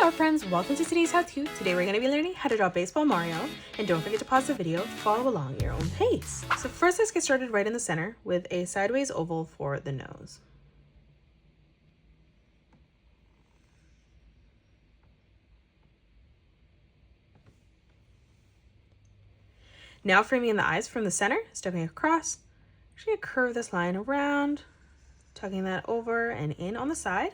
art friends, welcome to today's how-to. Today we're going to be learning how to draw Baseball Mario, and don't forget to pause the video to follow along at your own pace. So first let's get started right in the center with a sideways oval for the nose. Now framing the eyes from the center, stepping across, I'm just going to curve this line around, tucking that over and in on the side.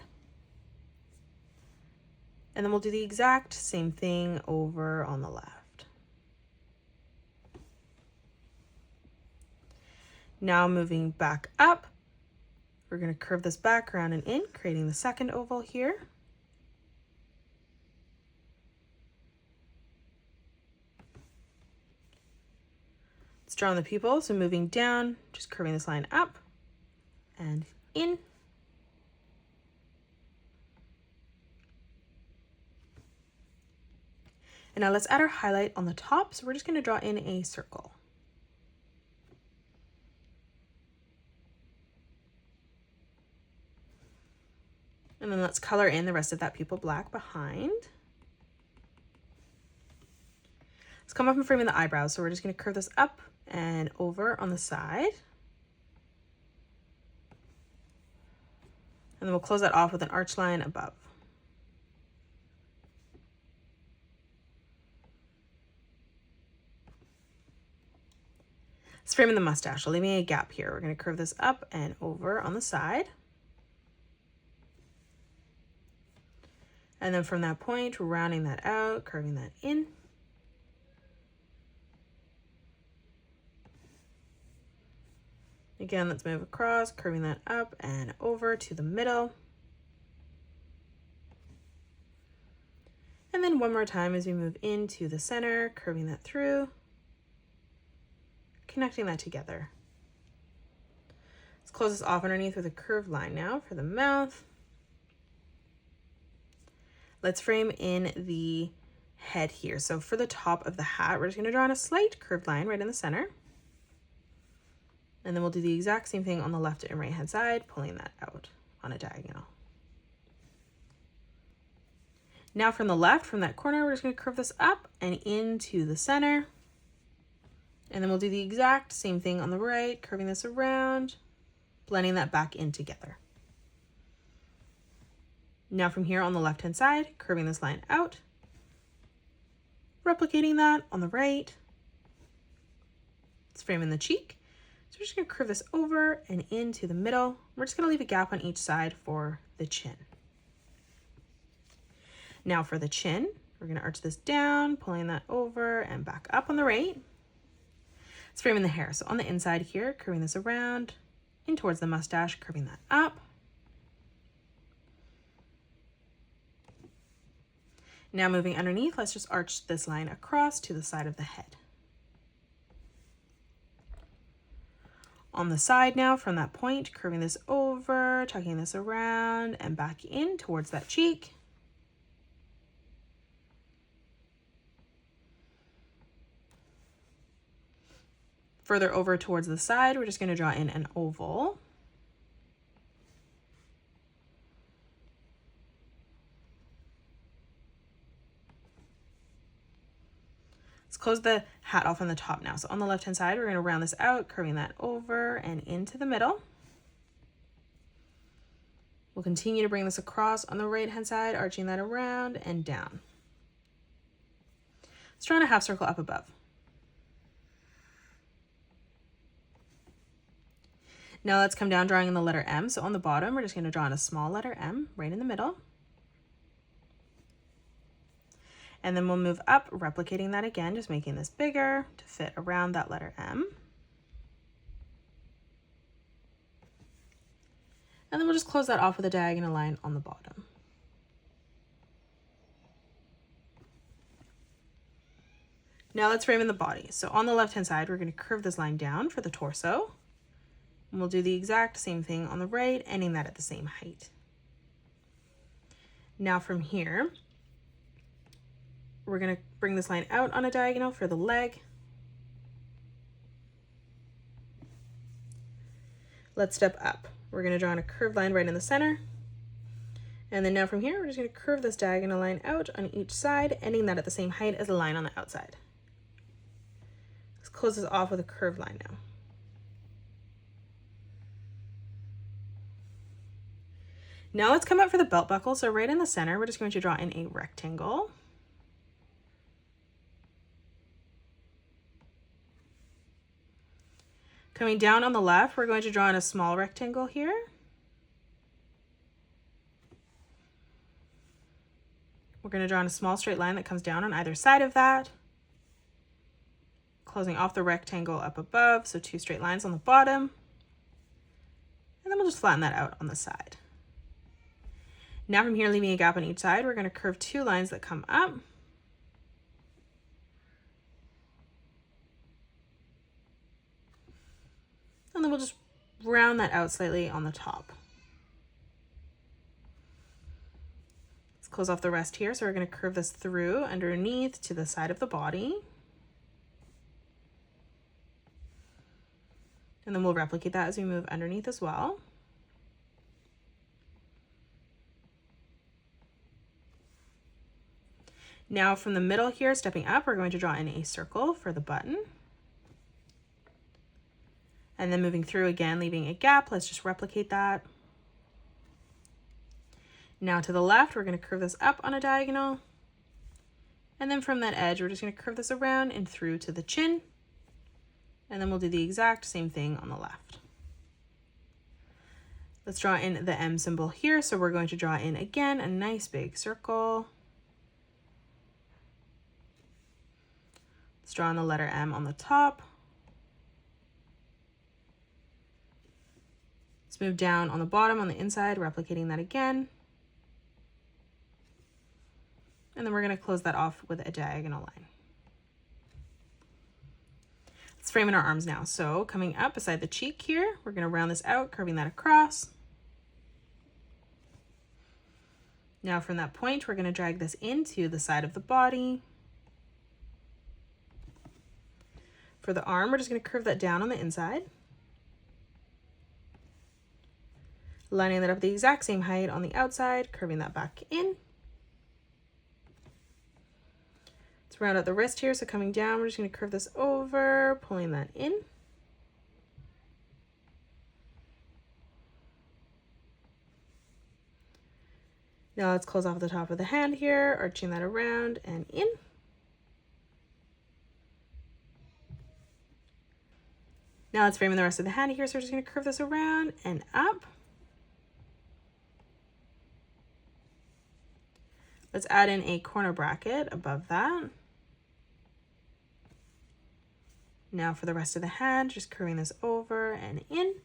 And then we'll do the exact same thing over on the left. Now moving back up, we're going to curve this back around and in, creating the second oval here. Let's draw on the pupil, so moving down, just curving this line up and in. And now let's add our highlight on the top, so we're just going to draw in a circle. And then let's color in the rest of that pupil black behind. Let's come up and frame in the eyebrows, so we're just going to curve this up and over on the side. And then we'll close that off with an arch line above. Let's frame in the mustache, so leaving a gap here. We're going to curve this up and over on the side. And then from that point, rounding that out, curving that in. Again, let's move across, curving that up and over to the middle. And then one more time as we move into the center, curving that through, connecting that together. Let's close this off underneath with a curved line now for the mouth. Let's frame in the head here. So for the top of the hat, we're just going to draw in a slight curved line right in the center. And then we'll do the exact same thing on the left and right hand side, pulling that out on a diagonal. Now from the left, from that corner, we're just going to curve this up and into the center. And then we'll do the exact same thing on the right, curving this around, blending that back in together. Now from here on the left-hand side, curving this line out, replicating that on the right. Let's frame in the cheek. So we're just going to curve this over and into the middle. We're just going to leave a gap on each side for the chin. Now for the chin, we're going to arch this down, pulling that over and back up on the right. Let's frame in the hair. So on the inside here, curving this around, in towards the mustache, curving that up. Now moving underneath, let's just arch this line across to the side of the head. On the side now, from that point, curving this over, tucking this around and back in towards that cheek. Further over towards the side, we're just going to draw in an oval. Let's close the hat off on the top now. So on the left-hand side, we're going to round this out, curving that over and into the middle. We'll continue to bring this across on the right-hand side, arching that around and down. Let's draw in a half circle up above. Now let's come down drawing in the letter M. So on the bottom, we're just going to draw in a small letter M right in the middle. And then we'll move up, replicating that again, just making this bigger to fit around that letter M. And then we'll just close that off with a diagonal line on the bottom. Now let's frame in the body. So on the left-hand side, we're going to curve this line down for the torso. And we'll do the exact same thing on the right, ending that at the same height. Now from here, we're going to bring this line out on a diagonal for the leg. Let's step up. We're going to draw in a curved line right in the center. And then now from here, we're just going to curve this diagonal line out on each side, ending that at the same height as the line on the outside. Let's close this off with a curved line now. Now let's come up for the belt buckle. So right in the center, we're just going to draw in a rectangle. Coming down on the left, we're going to draw in a small rectangle here. We're going to draw in a small straight line that comes down on either side of that, closing off the rectangle up above, so 2 straight lines on the bottom. And then we'll just flatten that out on the side. Now from here, leaving a gap on each side, we're going to curve 2 lines that come up. And then we'll just round that out slightly on the top. Let's close off the rest here. So we're going to curve this through underneath to the side of the body. And then we'll replicate that as we move underneath as well. Now from the middle here, stepping up, we're going to draw in a circle for the button. And then moving through again, leaving a gap, let's just replicate that. Now to the left, we're going to curve this up on a diagonal. And then from that edge, we're just going to curve this around and through to the chin. And then we'll do the exact same thing on the left. Let's draw in the M symbol here. So we're going to draw in again a nice big circle. Let's draw in the letter M on the top. Let's move down on the bottom on the inside, replicating that again. And then we're going to close that off with a diagonal line. Let's frame in our arms now. So coming up beside the cheek here, we're going to round this out, curving that across. Now from that point, we're going to drag this into the side of the body. For the arm, we're just going to curve that down on the inside. Lining that up the exact same height on the outside, curving that back in. Let's round out the wrist here. So coming down, we're just going to curve this over, pulling that in. Now let's close off the top of the hand here, arching that around and in. Now let's frame in the rest of the hand here. So we're just going to curve this around and up. Let's add in a corner bracket above that. Now for the rest of the hand, just curving this over and in.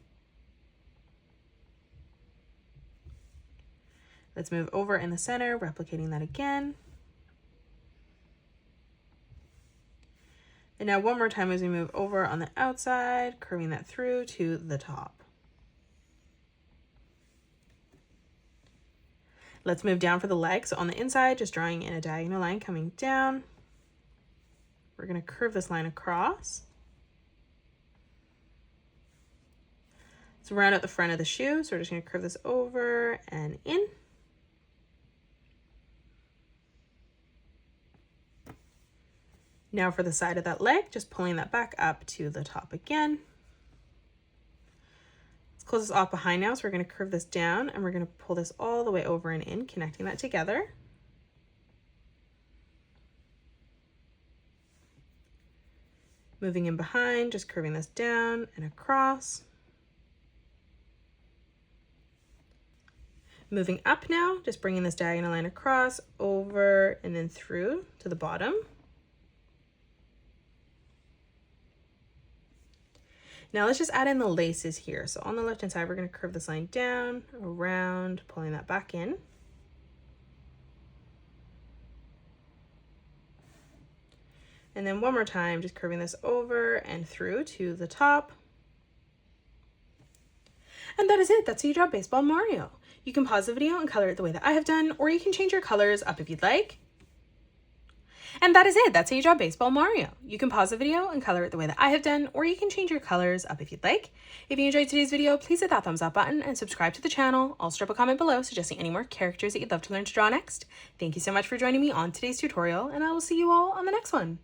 Let's move over in the center, replicating that again. And now one more time as we move over on the outside, curving that through to the top. Let's move down for the leg. So on the inside, just drawing in a diagonal line coming down. We're going to curve this line across. Let's round out the front of the shoe. So we're just going to curve this over and in. Now for the side of that leg, just pulling that back up to the top again. Let's close this off behind now. So we're going to curve this down and we're going to pull this all the way over and in, connecting that together. Moving in behind, just curving this down and across. Moving up now, just bringing this diagonal line across, over, and then through to the bottom. Now let's just add in the laces here. So on the left-hand side, we're going to curve this line down, around, pulling that back in. And then one more time, just curving this over and through to the top. And that is it. That's how you draw Baseball Mario. You can pause the video and color it the way that I have done, or you can change your colors up if you'd like. And that is it. That's how you draw Baseball Mario. You can pause the video and color it the way that I have done, or you can change your colors up if you'd like. If you enjoyed today's video, please hit that thumbs up button and subscribe to the channel. Also drop a comment below suggesting any more characters that you'd love to learn to draw next. Thank you so much for joining me on today's tutorial, and I will see you all on the next one.